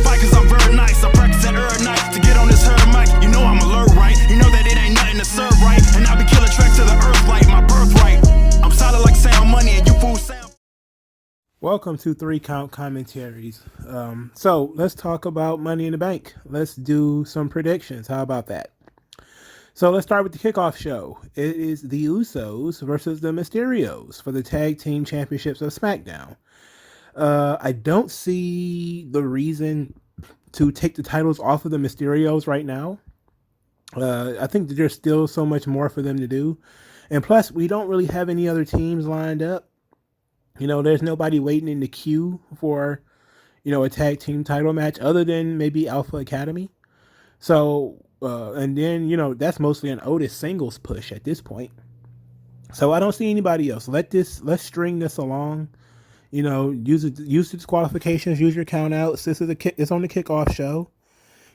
fight cause I'm very nice. I practice it every night to get on this herd mic. You know I'm alert, right? You know that it ain't nothing to serve, right? And I be killing tracks to the earth like my birthright. I'm solid like sound money and you fools sound. Welcome to 3 Count Commentaries. So let's talk about Money in the Bank. Let's do some predictions. How about that? So let's start with the Kickoff Show. It is the Usos versus the Mysterios for the Tag Team Championships of Smackdown. I don't see the reason to take the titles off of the Mysterios right now. I think that there's still so much more for them to do. And plus, we don't really have any other teams lined up. You know, there's nobody waiting in the queue for, a tag team title match other than maybe Alpha Academy. So, and then, that's mostly an Otis singles push at this point. So I don't see anybody else. Let's string this along. Use the disqualifications, use your count outs. It's on the Kickoff Show.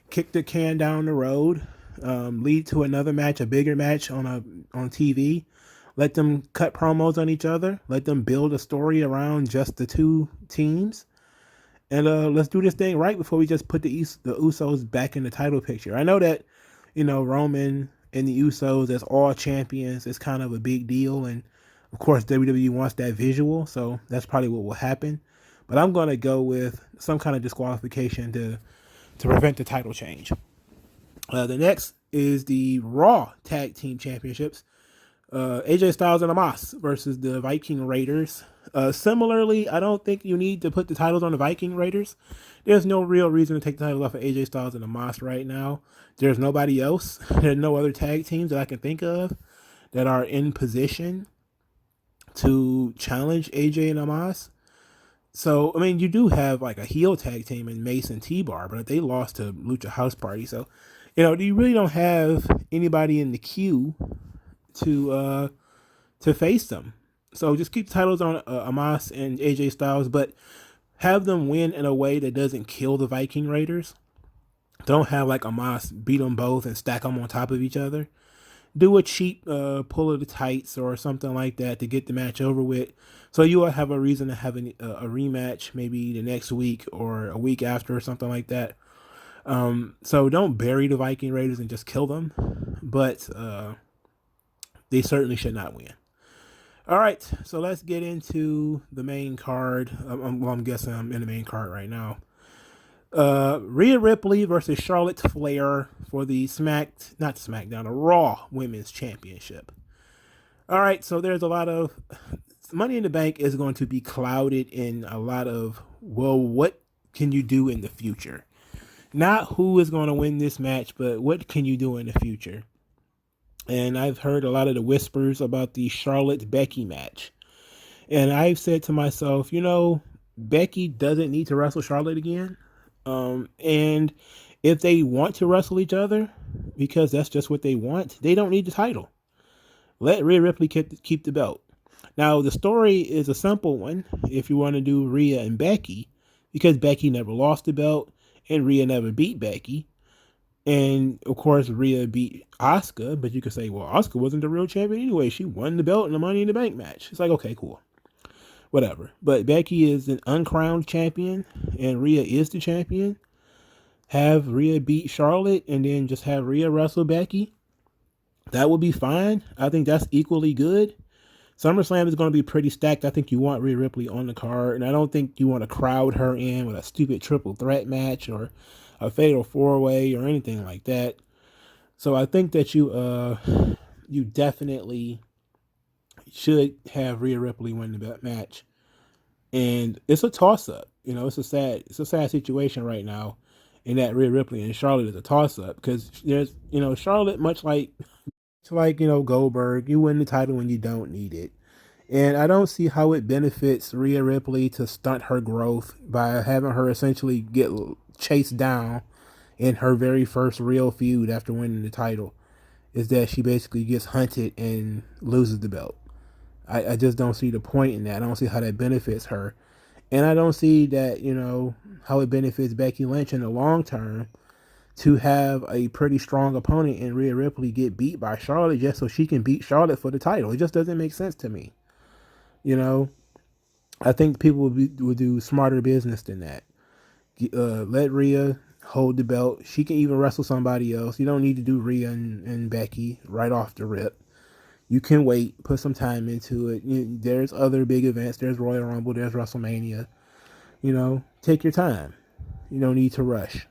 Kick the can down the road. Lead to another match, a bigger match on TV. Let them cut promos on each other. Let them build a story around just the two teams. And let's do this thing right before we just put the Usos back in the title picture. I know that, Roman and the Usos as all champions is kind of a big deal. And, of course, WWE wants that visual. So that's probably what will happen. But I'm going to go with some kind of disqualification to prevent the title change. The next is the Raw Tag Team Championships. AJ Styles and Omos versus the Viking Raiders. Similarly, I don't think you need to put the titles on the Viking Raiders. There's no real reason to take the titles off of AJ Styles and Omos right now. There's nobody else. There's no other tag teams that I can think of that are in position to challenge AJ and Omos. So, I mean, you do have like a heel tag team in Mace and T-Bar, but they lost to Lucha House Party. So, you really don't have anybody in the queue to face them. So just keep the titles on Omos and AJ Styles, but have them win in a way that doesn't kill the Viking Raiders. Don't have like Omos beat them both and stack them on top of each other. Do a cheap pull of the tights or something like that to get the match over with. So you will have a reason to have a rematch maybe the next week or a week after or something like that. So don't bury the Viking Raiders and just kill them. But they certainly should not win. All right, so let's get into the main card. I'm guessing I'm in the main card right now. Rhea Ripley versus Charlotte Flair for the the Raw Women's Championship. All right, so there's a lot of Money in the Bank is going to be clouded in a lot of, what can you do in the future? Not who is going to win this match, but what can you do in the future? And I've heard a lot of the whispers about the Charlotte-Becky match. And I've said to myself, Becky doesn't need to wrestle Charlotte again. And if they want to wrestle each other, because that's just what they want, they don't need the title. Let Rhea Ripley keep the belt. Now, the story is a simple one if you want to do Rhea and Becky, because Becky never lost the belt and Rhea never beat Becky. And, of course, Rhea beat Asuka, but you could say, well, Asuka wasn't the real champion anyway. She won the belt in the Money in the Bank match. It's like, okay, cool. Whatever. But Becky is an uncrowned champion, and Rhea is the champion. Have Rhea beat Charlotte, and then just have Rhea wrestle Becky. That would be fine. I think that's equally good. SummerSlam is going to be pretty stacked. I think you want Rhea Ripley on the card, and I don't think you want to crowd her in with a stupid triple threat match or a fatal 4-way or anything like that. So I think that you definitely should have Rhea Ripley win the match. And it's a toss-up. It's a sad situation right now in that Rhea Ripley and Charlotte is a toss-up because there's, Charlotte much like Goldberg, you win the title when you don't need it. And I don't see how it benefits Rhea Ripley to stunt her growth by having her essentially get chased down in her very first real feud after winning the title, is that she basically gets hunted and loses the belt. I just don't see the point in that. I don't see how that benefits her. And I don't see that, how it benefits Becky Lynch in the long term to have a pretty strong opponent and Rhea Ripley get beat by Charlotte just so she can beat Charlotte for the title. It just doesn't make sense to me. I think people would do smarter business than that. Let Rhea hold the belt. She can even wrestle somebody else. You don't need to do Rhea and Becky right off the rip. You can wait, put some time into it. There's other big events. There's Royal Rumble. There's WrestleMania. Take your time. You don't need to rush.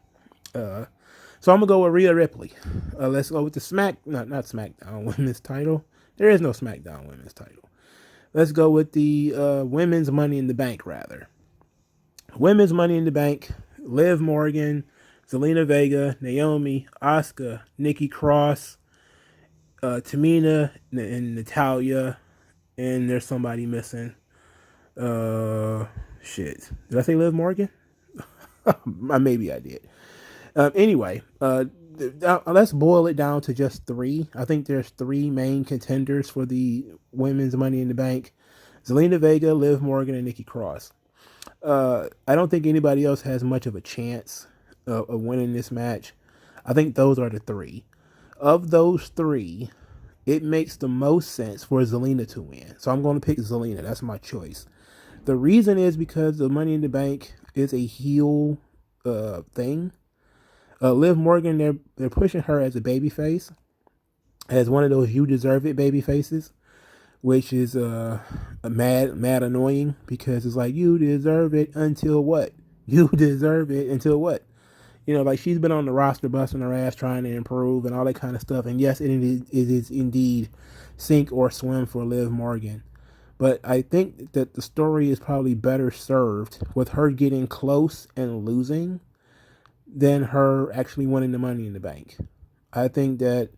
So I'm gonna go with Rhea Ripley. Let's go with the not SmackDown Women's title. There is no SmackDown Women's title. Let's go with the Women's Money in the Bank, rather. Women's Money in the Bank, Liv Morgan, Zelina Vega, Naomi, Asuka, Nikki Cross, Tamina, and Natalia, and there's somebody missing. Shit. Did I say Liv Morgan? Maybe I did. Anyway, let's boil it down to just three. I think there's three main contenders for the Women's Money in the Bank. Zelina Vega, Liv Morgan, and Nikki Cross. I don't think anybody else has much of a chance of winning this match. I think those are the three. Of those three, it makes the most sense for Zelina to win. So I'm going to pick Zelina. That's my choice. The reason is because the Money in the Bank is a heel thing. Liv Morgan, they're pushing her as a babyface, as one of those "you deserve it" baby faces, which is mad annoying, because it's like, you deserve it until what? You deserve it until what? Like, she's been on the roster busting her ass trying to improve and all that kind of stuff. And yes, it is indeed sink or swim for Liv Morgan. But I think that the story is probably better served with her getting close and losing than her actually winning the Money in the Bank. I think that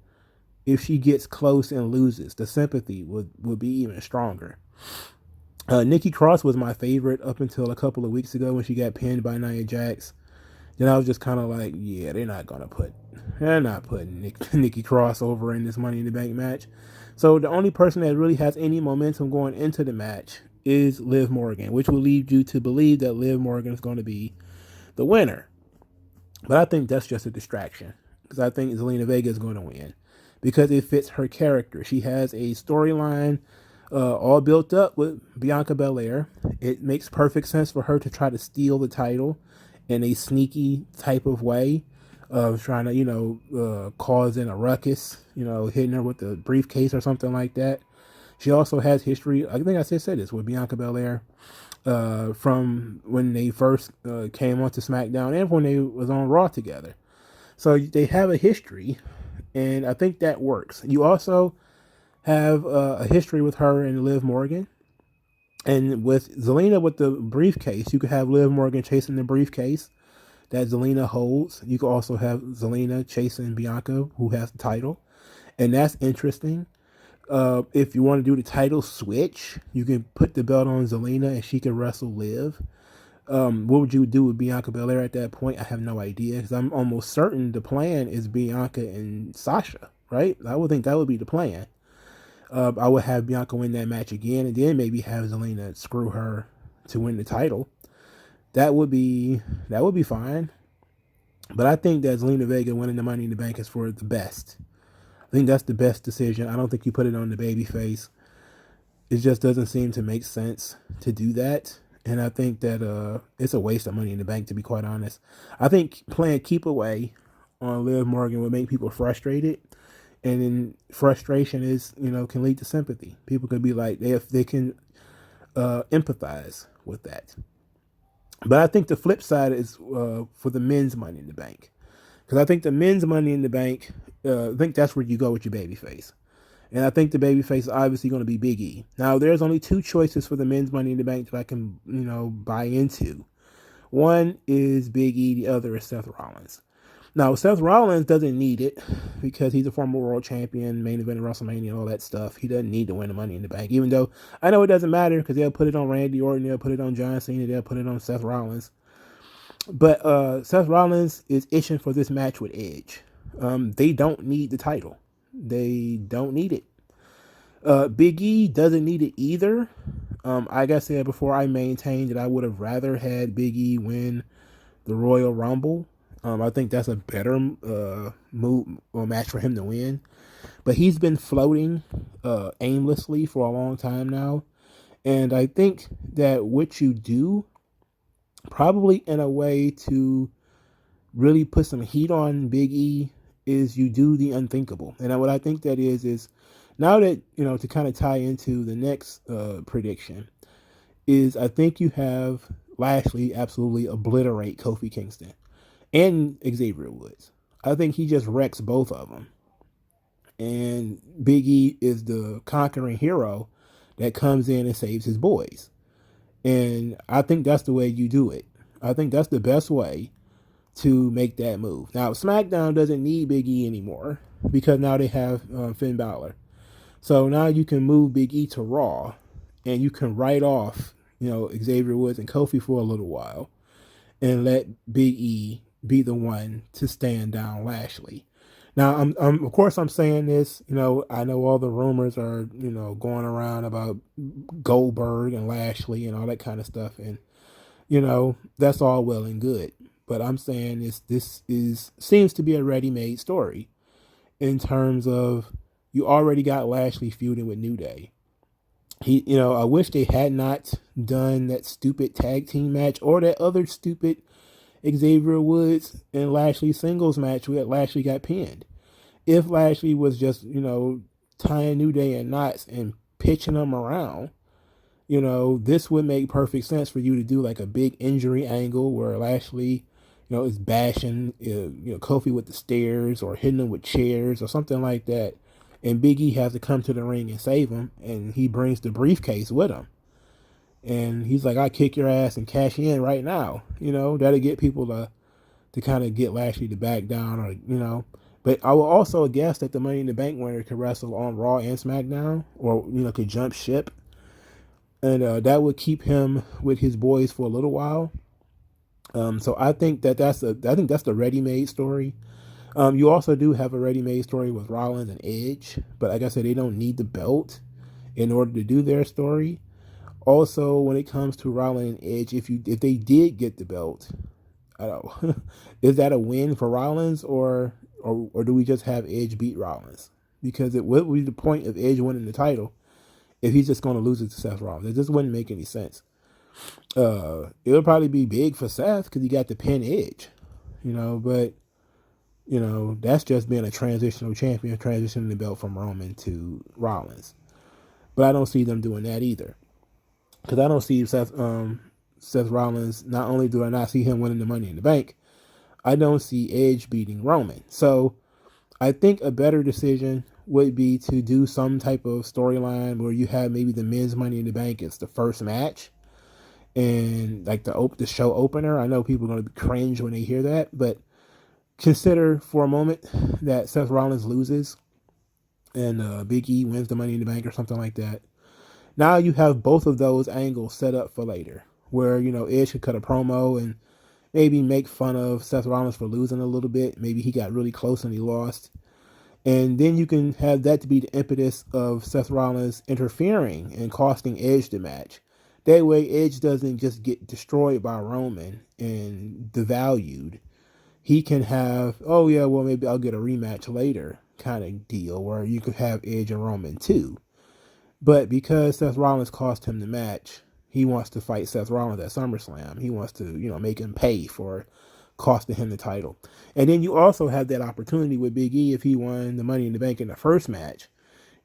if she gets close and loses, the sympathy would be even stronger. Nikki Cross was my favorite up until a couple of weeks ago when she got pinned by Nia Jax. Then I was just kind of like, yeah, they're not putting Nikki Cross over in this Money in the Bank match. So the only person that really has any momentum going into the match is Liv Morgan, which will lead you to believe that Liv Morgan is going to be the winner. But I think that's just a distraction, because I think Zelina Vega is going to win because it fits her character. She has a storyline all built up with Bianca Belair. It makes perfect sense for her to try to steal the title in a sneaky type of way of trying to, causing a ruckus, hitting her with the briefcase or something like that. She also has history, I think I said this, with Bianca Belair from when they first came onto SmackDown and when they was on Raw together. So they have a history, and I think that works. You also have a history with her and Liv Morgan. And with Zelina with the briefcase, you could have Liv Morgan chasing the briefcase that Zelina holds. You could also have Zelina chasing Bianca, who has the title. And that's interesting. If you want to do the title switch, you can put the belt on Zelina and she can wrestle Liv. What would you do with Bianca Belair at that point? I have no idea, because I'm almost certain the plan is Bianca and Sasha, right? I would think that would be the plan. I would have Bianca win that match again, and then maybe have Zelina screw her to win the title. That would be fine. But I think that Zelina Vega winning the Money in the Bank is for the best. I think that's the best decision. I don't think you put it on the babyface. It just doesn't seem to make sense to do that. And I think that it's a waste of Money in the Bank, to be quite honest. I think playing keep away on Liv Morgan would make people frustrated. And then frustration can lead to sympathy. People could be like, they can empathize with that. But I think the flip side is for the men's Money in the Bank. Because I think the men's Money in the Bank, I think that's where you go with your babyface. And I think the babyface is obviously going to be Big E. Now, there's only two choices for the men's Money in the Bank that I can, buy into. One is Big E. The other is Seth Rollins. Now, Seth Rollins doesn't need it because he's a former world champion, main event of WrestleMania, all that stuff. He doesn't need to win the Money in the Bank, even though I know it doesn't matter because they'll put it on Randy Orton, they'll put it on John Cena, they'll put it on Seth Rollins. But Seth Rollins is itching for this match with Edge. They don't need the title. They don't need it. Big E doesn't need it either. Like I said before, I maintained that I would have rather had Big E win the Royal Rumble. I think that's a better move or match for him to win. But he's been floating aimlessly for a long time now. And I think that what you do probably in a way to really put some heat on Big E, is you do the unthinkable. And what I think that is now that, to kind of tie into the next prediction, is I think you have Lashley absolutely obliterate Kofi Kingston and Xavier Woods. I think he just wrecks both of them. And Big E is the conquering hero that comes in and saves his boys. And I think that's the way you do it. I think that's the best way to make that move. Now, Smackdown doesn't need Big E anymore because now they have Finn Balor. So now you can move Big E to Raw and you can write off, Xavier Woods and Kofi for a little while and let Big E be the one to stand down Lashley. Now, I'm of course I'm saying this, I know all the rumors are, going around about Goldberg and Lashley and all that kind of stuff. And, that's all well and good. But I'm saying this seems to be a ready-made story in terms of you already got Lashley feuding with New Day. I wish they had not done that stupid tag team match or that other stupid Xavier Woods and Lashley singles match where Lashley got pinned. If Lashley was just, tying New Day in knots and pitching them around, this would make perfect sense for you to do like a big injury angle where Lashley, is bashing, Kofi with the stairs or hitting him with chairs or something like that. And Big E has to come to the ring and save him. And he brings the briefcase with him. And he's like, I kick your ass and cash in right now. That'll get people to kind of get Lashley to back down or, But I will also guess that the Money in the Bank winner could wrestle on Raw and SmackDown or, could jump ship. And that would keep him with his boys for a little while. So I think that's the ready-made story. You also do have a ready-made story with Rollins and Edge, but like I said, they don't need the belt in order to do their story. Also, when it comes to Rollins and Edge, if they did get the belt, I don't know, is that a win for Rollins or do we just have Edge beat Rollins? Because what would be the point of Edge winning the title if he's just going to lose it to Seth Rollins? It just wouldn't make any sense. It would probably be big for Seth because he got the pin Edge, but that's just being a transitional champion, transitioning the belt from Roman to Rollins. But I don't see them doing that either. Because I don't see Seth Rollins, not only do I not see him winning the Money in the Bank, I don't see Edge beating Roman. So I think a better decision would be to do some type of storyline where you have maybe the men's Money in the Bank as the first match. And like the show opener. I know people are going to cringe when they hear that, but consider for a moment that Seth Rollins loses and Big E wins the Money in the Bank or something like that. Now you have both of those angles set up for later, where Edge could cut a promo and maybe make fun of Seth Rollins for losing a little bit. Maybe he got really close and he lost. And then you can have that to be the impetus of Seth Rollins interfering and costing Edge the match. That way, Edge doesn't just get destroyed by Roman and devalued. He can have, maybe I'll get a rematch later kind of deal where you could have Edge and Roman too. But because Seth Rollins cost him the match, he wants to fight Seth Rollins at SummerSlam. He wants to, make him pay for costing him the title. And then you also have that opportunity with Big E if he won the Money in the Bank in the first match.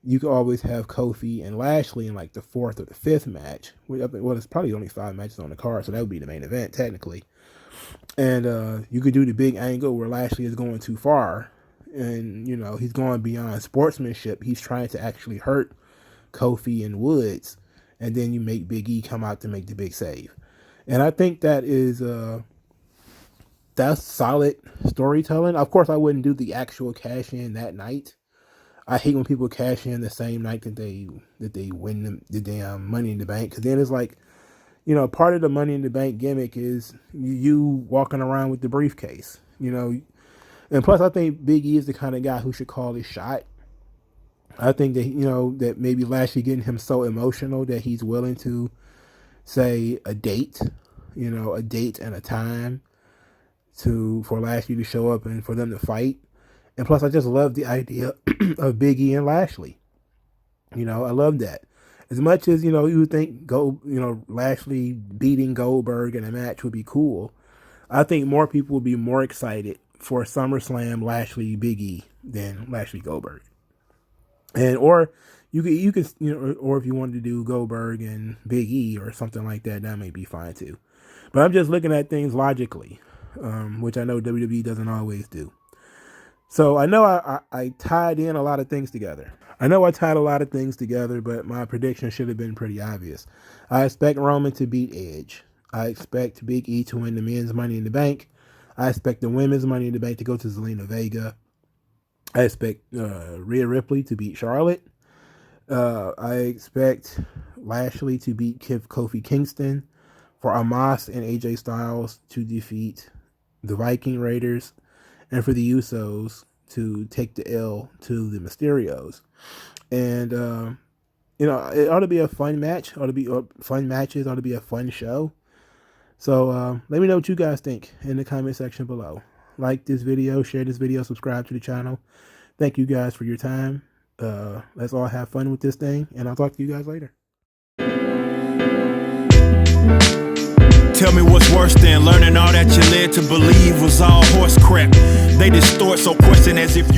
You could always have Kofi and Lashley in like the fourth or the fifth match. Well, it's probably only 5 matches on the card, so that would be the main event technically. And you could do the big angle where Lashley is going too far, and he's going beyond sportsmanship. He's trying to actually hurt Kofi and Woods, and then you make Big E come out to make the big save. And I think that is that's solid storytelling. Of course, I wouldn't do the actual cash in that night. I hate when people cash in the same night that they win the damn Money in the Bank, because then it's like, part of the Money in the Bank gimmick is you walking around with the briefcase, and plus I think Big E is the kind of guy who should call his shot. I think that, that maybe Lashley getting him so emotional that he's willing to say a date, a date and a time for Lashley to show up and for them to fight. And plus, I just love the idea of Big E and Lashley. I love that. As much as, you would think Lashley beating Goldberg in a match would be cool, I think more people would be more excited for SummerSlam Lashley Big E than Lashley Goldberg. And or you could or if you wanted to do Goldberg and Big E or something like that, that may be fine too. But I'm just looking at things logically, which I know WWE doesn't always do. So I know I tied in a lot of things together. But my prediction should have been pretty obvious. I expect Roman to beat Edge. I expect Big E to win the men's Money in the Bank. I expect the women's Money in the Bank to go to Zelina Vega. I expect Rhea Ripley to beat Charlotte. I expect Lashley to beat Kofi Kingston, for Amos and AJ Styles to defeat the Viking Raiders, and for the Usos to take the L to the Mysterios. And, it ought to be a fun match. Ought to be fun matches. Ought to be a fun show. So let me know what you guys think in the comment section below. Like this video, share this video, subscribe to the channel. Thank you guys for your time. Let's all have fun with this thing, and I'll talk to you guys later. Tell me what's worse than learning all that you led to believe was all horse crap. They distort, so question as if you